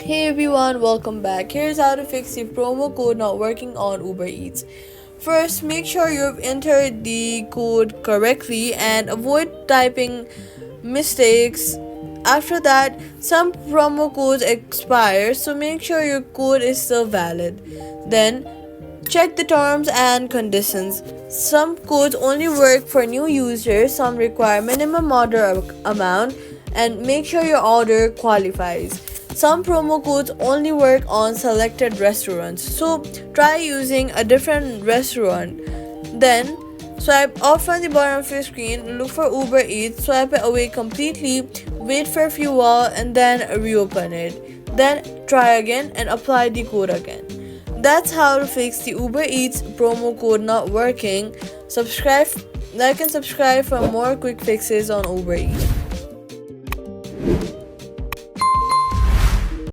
Hey everyone, welcome back. Here's how to fix the promo code not working on Uber Eats. First, make sure you've entered the code correctly and avoid typing mistakes. After that, some promo codes expire, so make sure your code is still valid. Then, check the terms and conditions. Some codes only work for new users, some require minimum order amount, and make sure your order qualifies. Some promo codes only work on selected restaurants, so try using a different restaurant. Then, swipe off on the bottom of your screen, look for Uber Eats, swipe it away completely, wait for a few while, and then reopen it. Then, try again and apply the code again. That's how to fix the Uber Eats promo code not working. Subscribe, like and subscribe for more quick fixes on Uber Eats.